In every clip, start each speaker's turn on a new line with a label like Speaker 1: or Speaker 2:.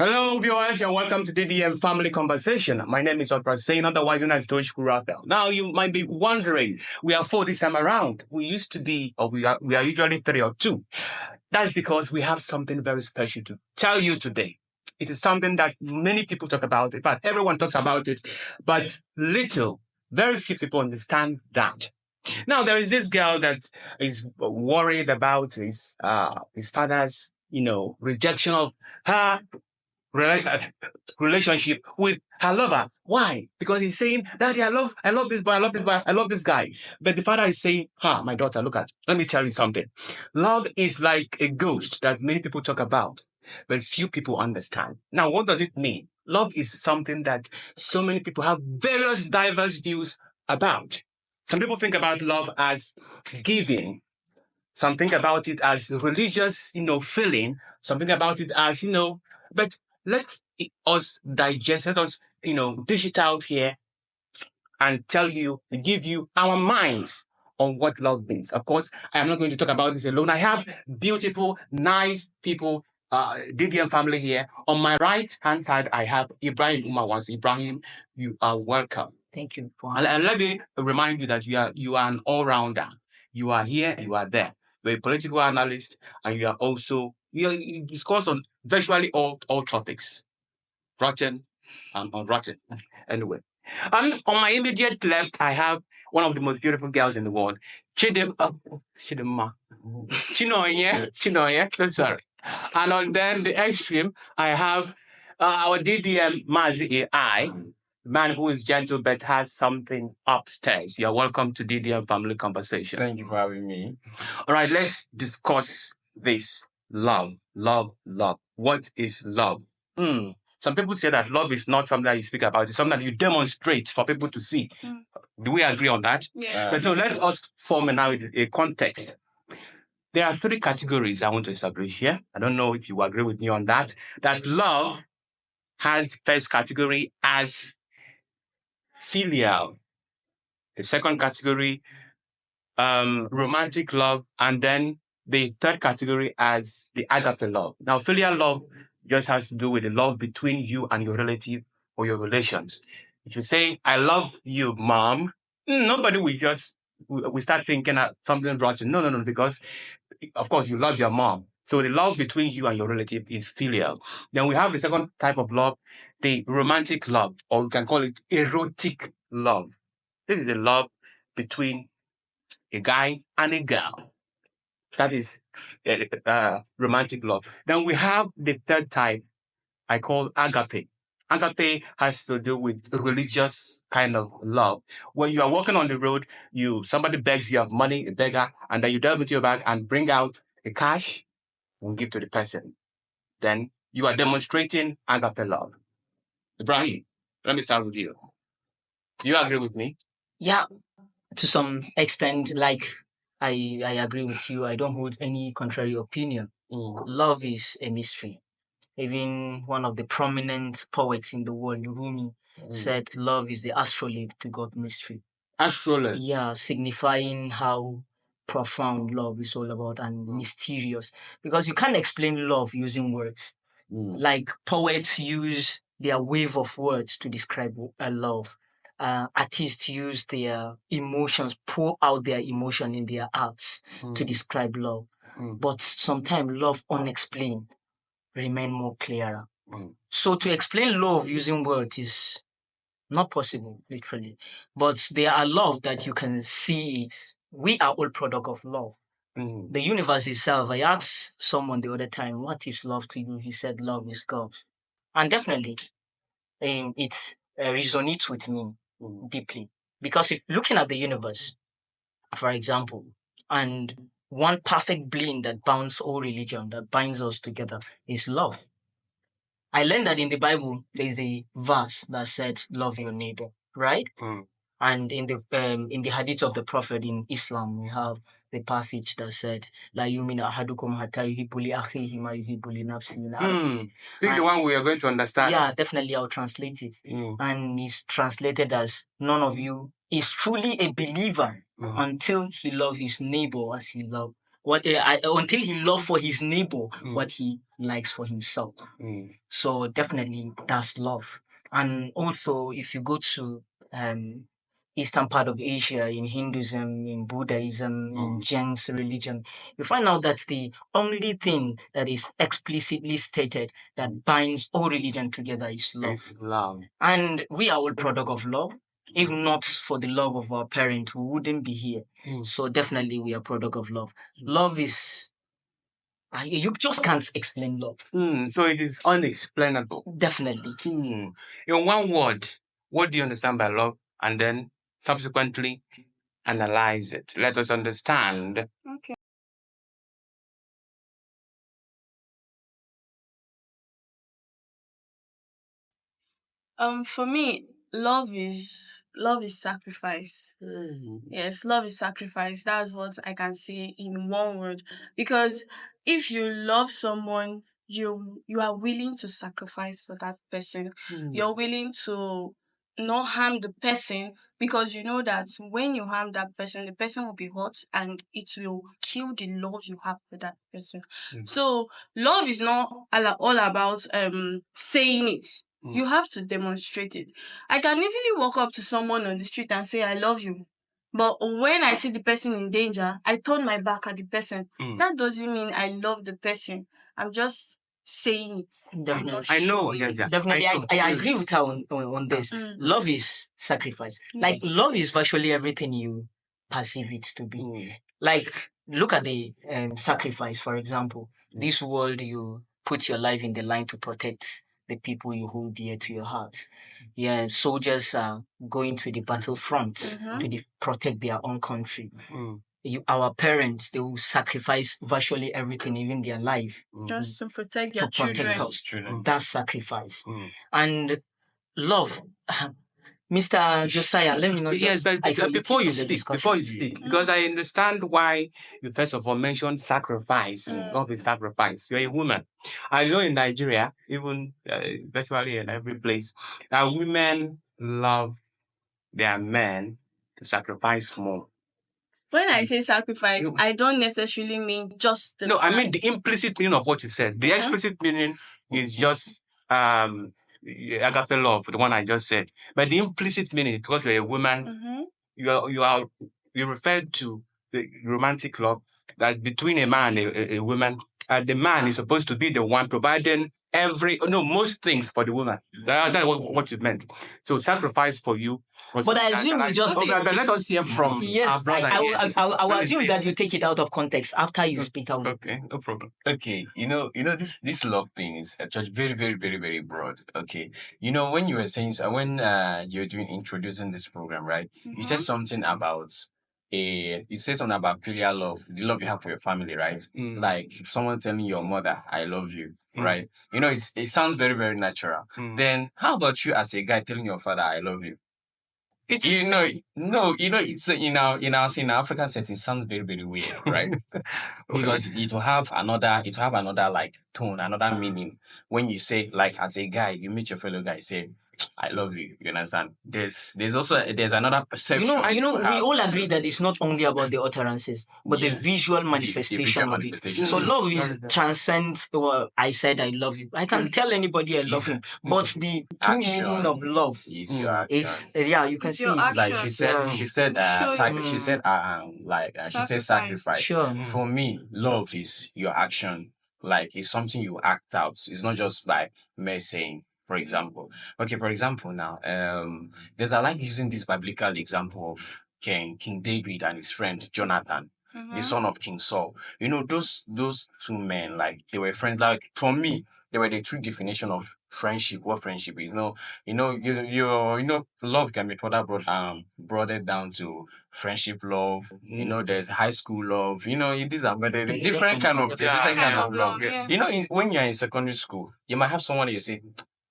Speaker 1: Hello, viewers, and welcome to DDM Family Conversation. My name is Oprasein, otherwise known as Deutsch Raphael. Now, you might be wondering, we are four this time around. We used to be, or we are usually three or two. That's because we have something very special to tell you today. It is something that many people talk about. In fact, everyone talks about it, but very few people understand that. Now, there is this girl that is worried about his father's, rejection of her rela- relationship with her lover. Why? Because he's saying, Daddy, I love this boy, I love this boy, I love this guy. But the father is saying, my daughter, let me tell you something. Love is like a ghost that many people talk about, but few people understand. Now, what does it mean? Love is something that so many people have various diverse views about. Some people think about love as giving. Some think about it as religious, feeling. Some think about it as, but let us digest, let us, dish it out here and give you our minds on what love means. Of course, I am not going to talk about this alone. I have beautiful, nice people, DDM family here. On my right hand side, I have Ibrahim Umawans. Ibrahim, you are welcome.
Speaker 2: Thank you.
Speaker 1: And let me remind you that you are an all-rounder. You are here, you are there. You're a political analyst, and you discuss on virtually all topics, rotten and unrotten. Anyway, and on my immediate left, I have one of the most beautiful girls in the world, Chidima, Chinoye. Sorry. And on then the extreme, I have our DDM Mazi AI, man who is gentle but has something upstairs. You're welcome to DDM Family Conversation.
Speaker 3: Thank you for having me.
Speaker 1: All right, let's discuss this. Love. What is love? Some people say that love is not something that you speak about. It's something that you demonstrate for people to see. Do we agree on that?
Speaker 2: Yes.
Speaker 1: So let us form a context. There are three categories I want to establish here. I don't know if you agree with me on that. That love has the first category as filial. The second category, romantic love. And then the third category as the agape love. Now, filial love just has to do with the love between you and your relative or your relations. If you say, I love you, mom, nobody we start thinking that something rotten. No, because of course you love your mom. So the love between you and your relative is filial. Then we have the second type of love, the romantic love, or we can call it erotic love. This is the love between a guy and a girl. That is romantic love. Then we have the third type I call agape. Agape has to do with religious kind of love. When you are walking on the road, somebody begs you of money, a beggar, and then you delve into your bag and bring out a cash and give to the person. Then you are demonstrating agape love. Ibrahim, let me start with you. Do you agree with me?
Speaker 2: Yeah, to some extent, like I agree with you. I don't hold any contrary opinion. Love is a mystery. Even one of the prominent poets in the world, Rumi, said love is the astrolabe to God's mystery.
Speaker 1: Astrolabe?
Speaker 2: Yeah, signifying how profound love is all about and mysterious. Because you can't explain love using words. Like poets use their wave of words to describe a love. Artists use their emotions, pour out their emotion in their arts to describe love. But sometimes love unexplained remain more clearer. So to explain love using words is not possible, literally. But there are love that you can see it. We are all product of love. The universe itself, I asked someone the other time, what is love to you? He said, love is God. And definitely, it resonates with me deeply. Because if looking at the universe, for example, and one perfect blend that binds all religion, that binds us together, is love. I learned that in the Bible, there is a verse that said, love your neighbor, right? And in the hadith of the Prophet in Islam, we have the passage that said, La yumina ahadukum hatta yuhibbu li akhihi ma yuhibbu li nafsihi.
Speaker 1: Speak the one we are going to understand.
Speaker 2: Yeah, definitely I'll translate it. And it's translated as, none of you is truly a believer until he loves his neighbor as he loves until he loves for his neighbor what he likes for himself. So definitely that's love. And also, if you go to eastern part of Asia, in Hinduism, in Buddhism, in Jain's religion, you find out that's the only thing that is explicitly stated that binds all religion together is love.
Speaker 1: It's love.
Speaker 2: And we are all product of love. If not for the love of our parents, we wouldn't be here. So definitely we are product of love. Love is, you just can't explain love.
Speaker 1: So it is unexplainable.
Speaker 2: Definitely.
Speaker 1: In one word, what do you understand by love? And then subsequently analyze it. Let us understand.
Speaker 3: Okay. For me, love is sacrifice. Yes, love is sacrifice. That's what I can say in one word. Because if you love someone, you are willing to sacrifice for that person. You're willing to not harm the person because you know that when you harm that person, the person will be hurt and it will kill the love you have for that person. So love is not all about saying it. You have to demonstrate it. I can easily walk up to someone on the street and say, I love you. But when I see the person in danger, I turn my back at the person. That doesn't mean I love the person. I'm just saying it.
Speaker 2: Definitely.
Speaker 1: I know.
Speaker 3: showing
Speaker 1: Yeah.
Speaker 3: it.
Speaker 2: Definitely, I agree with her on this. Love is sacrifice. Like,
Speaker 3: Yes.
Speaker 2: love is virtually everything you perceive it to be. Like, look at the sacrifice, for example. This world, you put your life in the line to protect the people you hold dear to your hearts. Yeah, soldiers are going to the battlefront to protect their own country. Our parents, they will sacrifice virtually everything, even their life,
Speaker 3: Just to protect
Speaker 2: to
Speaker 3: your
Speaker 2: protect
Speaker 3: children.
Speaker 2: us. That's sacrifice. And love. Mr. Josiah, let me not
Speaker 1: Yes,
Speaker 2: just
Speaker 1: but before you
Speaker 2: isolate
Speaker 1: speak,
Speaker 2: from the discussion.
Speaker 1: because I understand why you first of all mentioned sacrifice. Love is sacrifice. You're a woman. I know in Nigeria, even virtually in every place, that women love their men to sacrifice more.
Speaker 3: When I say sacrifice, I don't necessarily mean just the
Speaker 1: No, I mean the implicit meaning of what you said. The explicit meaning is just agape love, the one I just said. But the implicit meaning, because you're a woman, you referred to the romantic love that between a man and a woman, the man is supposed to be the one providing most things for the woman. That's what you meant. So sacrifice for you.
Speaker 2: But I assume you just
Speaker 1: but let us hear from our
Speaker 2: yes,
Speaker 1: brother.
Speaker 2: I will
Speaker 1: Let me
Speaker 2: assume
Speaker 1: see.
Speaker 2: that you take it out of context after you speak out.
Speaker 1: Okay, no problem.
Speaker 4: Okay, this love thing is actually very, very, very, very broad. Okay, when you were saying when you're doing introducing this program, right? You said something about filial love, the love you have for your family, right? Like if someone telling your mother, "I love you," right? It sounds very, very natural. Then how about you as a guy telling your father, "I love you"? No, it's in our African setting, sounds very, very weird, right? Because it will have another like tone, another meaning. When you say, like, as a guy, you meet your fellow guy, say, "I love you." You understand? There's another perception.
Speaker 2: We all agree that it's not only about the utterances, but the visual manifestation of it. So love is transcends. Well, I said I love you. I can tell anybody I love him, but the true
Speaker 4: Action
Speaker 2: meaning of love
Speaker 4: is your
Speaker 2: is
Speaker 4: action.
Speaker 2: you can
Speaker 3: It's
Speaker 2: see
Speaker 3: your
Speaker 2: it.
Speaker 4: Like
Speaker 3: action.
Speaker 4: she said, sacrifice.
Speaker 2: Sure.
Speaker 4: For me, love is your action. Like it's something you act out. It's not just like mere saying. For example, now, I like using this biblical example of King David and his friend Jonathan, the son of King Saul. Those two men, like they were friends. Like for me, they were the true definition of friendship. What friendship is? Love can be further broadened down to friendship love. There's high school love. These are different kind of love.
Speaker 3: Yeah.
Speaker 4: When you're in secondary school, you might have someone you say,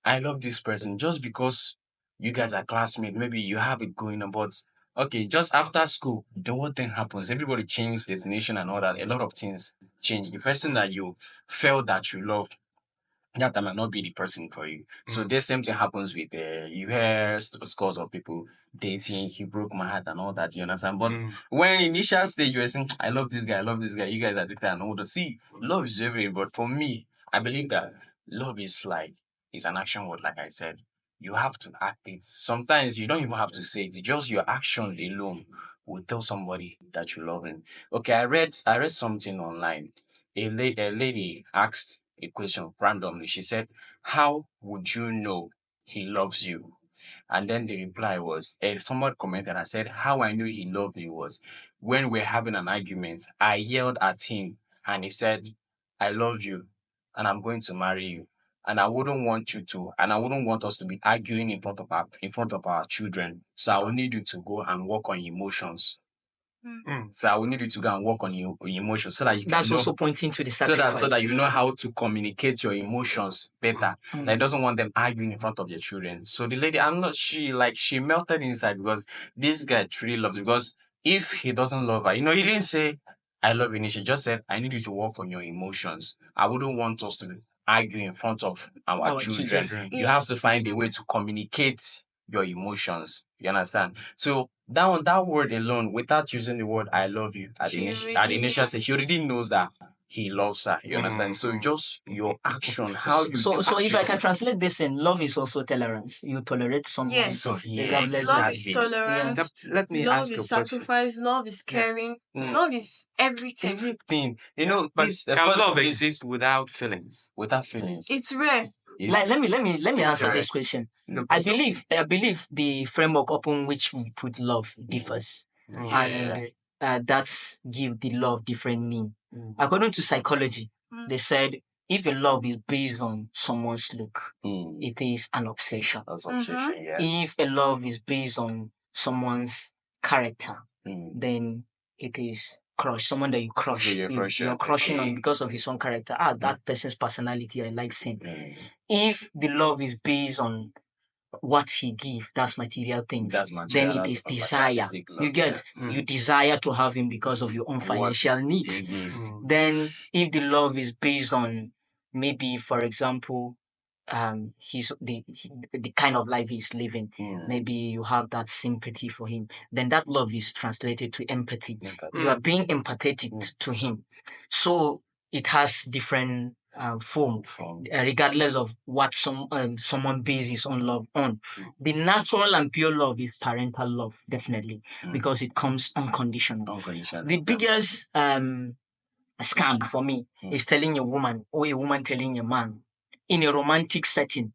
Speaker 4: "I love this person," just because you guys are classmates. Maybe you have it going on, but okay, just after school, then what thing happens? Everybody changes destination and all that. A lot of things change. The person that you felt that you loved that might not be the person for you. So
Speaker 1: Mm.
Speaker 4: the same thing happens with you hear scores of people dating, he broke my heart and all that, you understand? But when initial stage you were saying, I love this guy, I love this guy, you guys are dating and all that. See, love is very, but for me, I believe that love is like it's an action word, like I said. You have to act it. Sometimes you don't even have to say it. Just your action alone will tell somebody that you love him. Okay, I read something online. A lady asked a question randomly. She said, how would you know he loves you? And then the reply was, someone commented and said, how I knew he loved me was when we're having an argument, I yelled at him and he said, I love you and I'm going to marry you. And I wouldn't want you to, and I wouldn't want us to be arguing in front of our children. So I will need you to go and work on your emotions. So I will need you to go and work on your emotions so that you can
Speaker 2: That's
Speaker 4: know,
Speaker 2: also pointing to the
Speaker 4: so
Speaker 2: sacrifice.
Speaker 4: that you know how to communicate your emotions better.
Speaker 2: Mm.
Speaker 4: Like doesn't want them arguing in front of their children. So the lady, she melted inside because this guy truly loves her. Because if he doesn't love her, he didn't say I love you. She just said I need you to work on your emotions. I wouldn't want us to argue in front of our
Speaker 2: Our
Speaker 4: children.
Speaker 2: kids.
Speaker 4: You have to find a way to communicate your emotions. You understand? So that word alone, without using the word "I love you" at the initial stage, she already knows that he loves her. You understand? So just your action, how you
Speaker 2: So if I can translate this in, love is also tolerance. You tolerate someone.
Speaker 3: Yes.
Speaker 4: So
Speaker 2: regardless
Speaker 3: Love
Speaker 2: of-
Speaker 3: is
Speaker 4: exactly.
Speaker 3: tolerance.
Speaker 1: Let me
Speaker 3: Love
Speaker 1: ask you a
Speaker 3: is
Speaker 1: question.
Speaker 3: sacrifice. Love is caring. Love is everything.
Speaker 4: Everything,
Speaker 1: But
Speaker 4: this
Speaker 1: can love exist without feelings?
Speaker 4: without feelings.
Speaker 3: It's rare.
Speaker 2: Let me answer
Speaker 1: Right.
Speaker 2: this question.
Speaker 1: No,
Speaker 2: I believe the framework upon which we put love differs, and that's give the love different meaning. According to psychology, they said if a love is based on someone's look, it is an obsession.
Speaker 4: That's obsession, yeah.
Speaker 2: If a love is based on someone's character, then it is crush. Someone that you crush. You're crushing on because of his own character. That person's personality, I like him. If the love is based on what he gives, that's material things, then it is desire. You get, you desire to have him because of your own financial needs. Then if the love is based on maybe, for example, the kind of life he's living, maybe you have that sympathy for him, then that love is translated to empathy. You are being empathetic to him. So it has different form, regardless of what someone bases on love on. The natural and pure love is parental love, definitely, because it comes unconditional. The biggest scam for me is telling a woman or a woman telling a man in a romantic setting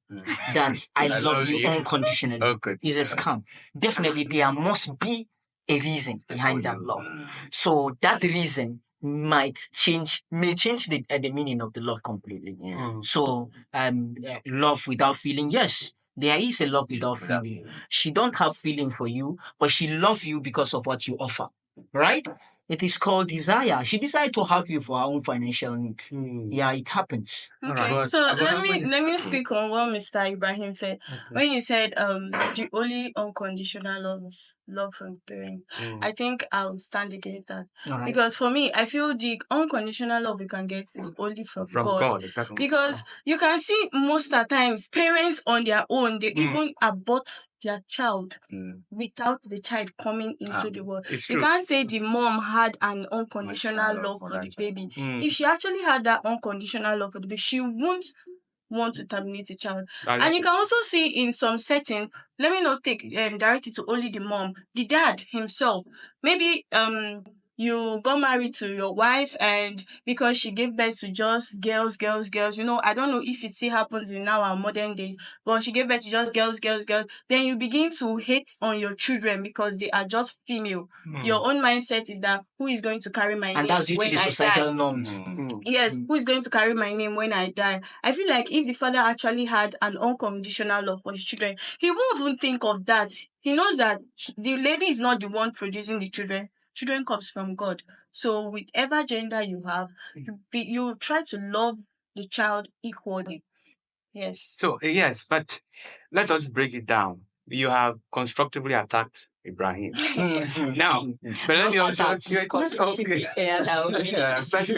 Speaker 2: that I love you unconditionally is a scam. Definitely, there must be a reason behind that love. So that reason may change the meaning of the love completely. So love without feeling, yes, there is a love without feeling. She don't have feeling for you, but she loves you because of what you offer, right? It is called desire. She decided to have you for her own financial needs. Yeah, it happens.
Speaker 3: Okay,
Speaker 1: Right.
Speaker 3: so let me speak on what Mr. Ibrahim said. When you said the only unconditional love is love from parents, I think I'll stand against that.
Speaker 2: All right.
Speaker 3: Because for me, I feel the unconditional love we can get is only from God.
Speaker 1: Exactly.
Speaker 3: Because you can see most of the times parents on their own, they even abort their child without the child coming into the world.
Speaker 1: It's
Speaker 3: You
Speaker 1: true.
Speaker 3: can't say the mom had an unconditional love for the baby. If she actually had that unconditional love for the baby, she won't want to terminate the child. And you can also see in some setting, let me not take direct it to only the mom, the dad himself. Maybe you got married to your wife and because she gave birth to just girls, I don't know if it still happens in our modern days, but she gave birth to just girls, then you begin to hate on your children because they are just female. Your own mindset is that who is going to carry my name
Speaker 2: And that's due to
Speaker 3: when
Speaker 2: the
Speaker 3: I
Speaker 2: societal
Speaker 3: die?
Speaker 2: norms.
Speaker 3: Yes, who is going to carry my name when I die? I feel like if the father actually had an unconditional love for his children, he won't even think of that. He knows that the lady is not the one producing the children. Children comes from God. So whichever gender you have, you try to love the child equally. Yes.
Speaker 1: So, yes, but let us break it down. You have constructively attacked Ibrahim. Now, but let me also ask you a question. Okay.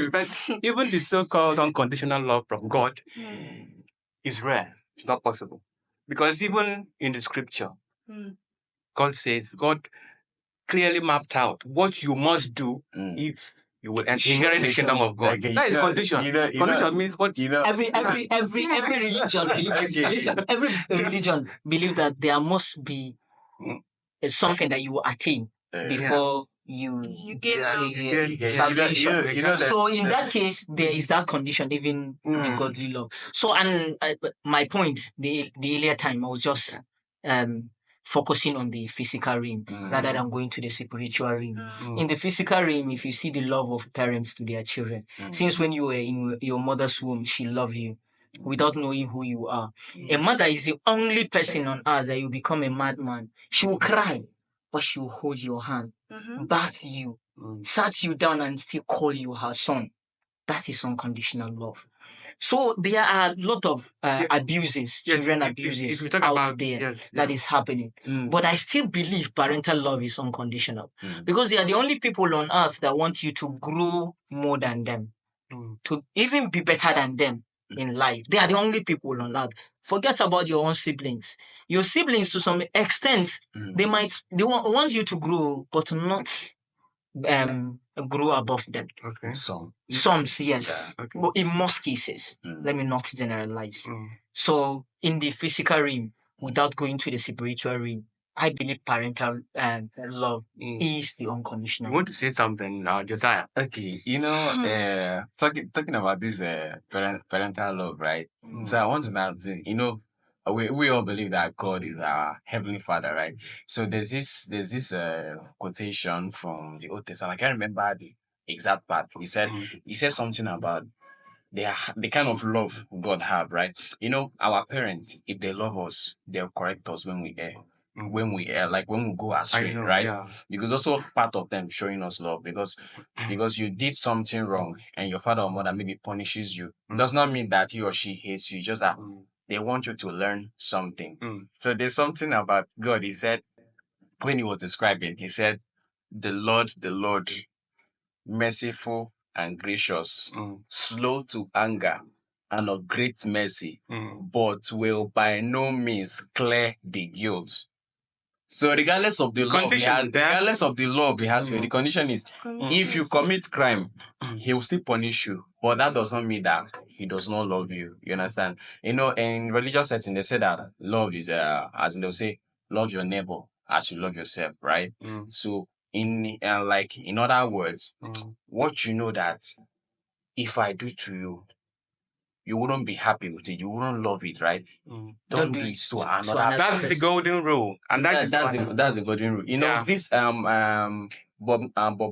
Speaker 1: But even the so-called unconditional love from God, is rare. It's not possible. Because even in the scripture,
Speaker 3: Mm.
Speaker 1: God clearly mapped out what you must do if you will inherit the kingdom of God.
Speaker 4: Okay,
Speaker 1: That is condition. Condition means what?
Speaker 2: Every religion listen, every religion believe that there must be something that you will attain before
Speaker 3: You get
Speaker 2: salvation. So in that case, there is that condition, even the godly love. So, and my point, the earlier time, I was just focusing on the physical realm rather than going to the spiritual realm. In the physical realm, if you see the love of parents to their children, since when you were in your mother's womb, she loved you without knowing who you are. A mother is the only person on earth that you become a madman. She will cry, but she will hold your hand, bath you, sat you down, and still call you her son. That is unconditional love. So there are a lot of abuses, children abuses
Speaker 1: if you talk
Speaker 2: out
Speaker 1: about,
Speaker 2: there that is happening. But I still believe parental love is unconditional because they are the only people on earth that want you to grow more than them, to even be better than them in life. They are the only people on earth. Forget about your own siblings. Your siblings, to some extent, they want you to grow, but not grow above them.
Speaker 1: Okay.
Speaker 2: Some, yes.
Speaker 1: Yeah, okay.
Speaker 2: But in most cases, let me not generalize. So in the physical realm, without going to the spiritual realm, I believe parental love is the
Speaker 1: You
Speaker 2: unconditional.
Speaker 1: want to say something now, Josiah?
Speaker 4: Okay, talking about this parental love, right? So I want to now, we all believe that God is our heavenly Father, right? So there's this quotation from the Old Testament. I can't remember the exact part. He said something about the kind of love God have, right? Our parents, if they love us, they'll correct us when we err. When we err, like when we go astray, right?
Speaker 1: Yeah.
Speaker 4: Because also part of them showing us love because you did something wrong and your father or mother maybe punishes you. Does not mean that he or she hates you, just that they want you to learn something. So there's something about God. He said, when he was describing, he said, the Lord, merciful and gracious, slow to anger, and of great mercy, but will by no means clear the guilt. So regardless of the love he has, for you, the condition is if you commit crime, he will still punish you. But that does not mean that he does not love you. You understand? In religious setting, they say that love is as they'll say, love your neighbor as you love yourself, right? So in other words, what you know that if I do to you, you wouldn't be happy with it. You wouldn't love it, right? Don't do it to another.
Speaker 1: That's the golden rule, and that's
Speaker 4: the golden rule. This Bob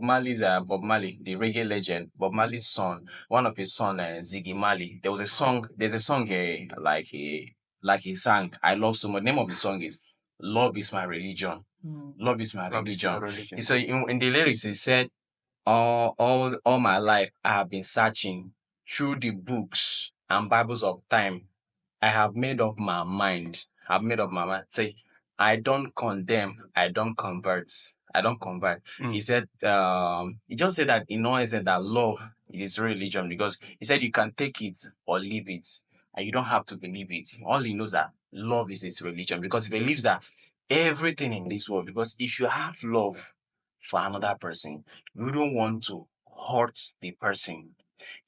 Speaker 4: Marley's Bob Marley, the reggae legend, Bob Marley's son, one of his son, Ziggy Marley. There's a song like he sang. I love so much. The name of the song is "Love Is My Religion." Love is my religion. So in the lyrics, he said, all my life I have been searching through the books and Bibles of time. I have made up my mind. Say, I don't condemn. I don't convert. He said, he just said that he said that love is his religion because he said you can take it or leave it, and you don't have to believe it. All he knows that love is his religion because he believes that everything in this world. Because if you have love for another person, you don't want to hurt the person.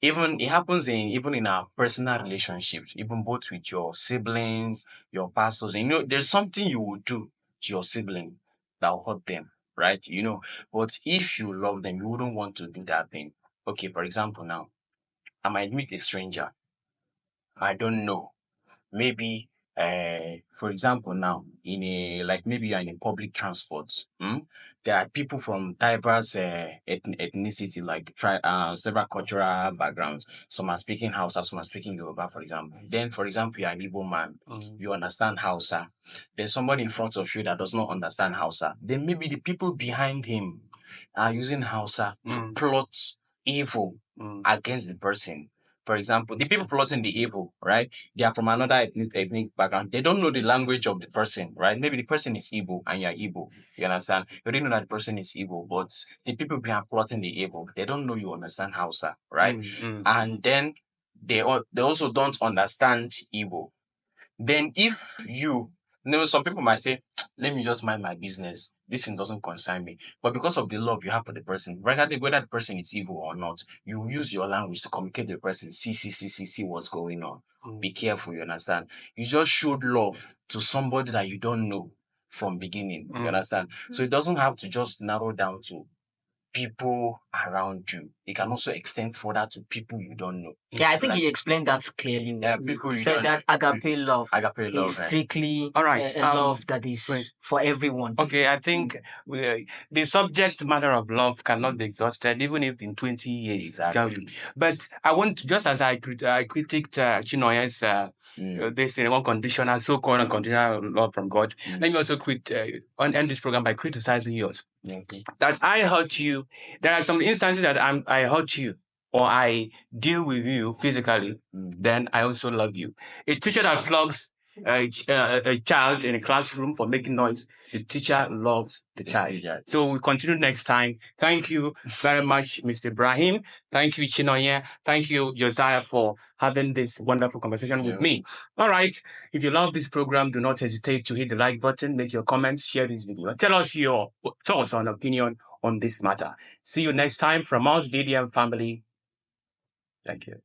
Speaker 4: Even it happens even in our personal relationships, even both with your siblings, your pastors. There's something you will do to your sibling that will hurt them, right? But if you love them, you wouldn't want to do that thing. Okay, for example, now I might meet a stranger. I don't know. Maybe for example now maybe you're in a public transport. There are people from diverse ethnicity, like several cultural backgrounds. Some are speaking Hausa, some are speaking Yoruba, for example. Then for example, you're an Igbo man, you understand Hausa. There's somebody in front of you that does not understand Hausa. Then maybe the people behind him are using Hausa to plot evil against the person. For example, the people plotting the evil, right? They are from another ethnic background. They don't know the language of the person, right? Maybe the person is Igbo and you're Igbo. You understand? You didn't know that the person is Igbo, but the people behind plotting the evil, they don't know you understand Hausa, right? And then they also don't understand Igbo. Then if some people might say, let me just mind my business. This thing doesn't concern me. But because of the love you have for the person, regardless whether the person is evil or not, you use your language to communicate to the person, see what's going on. Be careful, you understand? You just showed love to somebody that you don't know from beginning. You understand? So it doesn't have to just narrow down to people around you. It can also extend further to people you don't know.
Speaker 2: Yeah, I think he explained that clearly.
Speaker 4: Yeah, people
Speaker 2: He
Speaker 4: you
Speaker 2: said
Speaker 4: don't
Speaker 2: that agape love
Speaker 4: Agape love,
Speaker 2: is
Speaker 4: right?
Speaker 2: strictly
Speaker 1: All right.
Speaker 2: a love that
Speaker 1: wait.
Speaker 2: is for everyone.
Speaker 1: Okay, I think the subject matter of love cannot be exhausted, even if in 20 years.
Speaker 4: Exactly.
Speaker 1: But I want, just as I critiqued Chinoye's this unconditional, so-called unconditional love from God, let me also end this program by criticizing yours.
Speaker 4: Okay.
Speaker 1: That I hurt you. There are some instances that I hurt you, or I deal with you physically, then I also love you. A teacher that flogs a child in a classroom for making noise, the teacher loves the child. So we'll continue next time. Thank you very much, Mr. Ibrahim. Thank you, Chinoye. Thank you, Josiah, for having this wonderful conversation with me. All right. If you love this program, do not hesitate to hit the like button, make your comments, share this video. Tell us your thoughts and opinion on this matter. See you next time from us, DDM family. Thank you.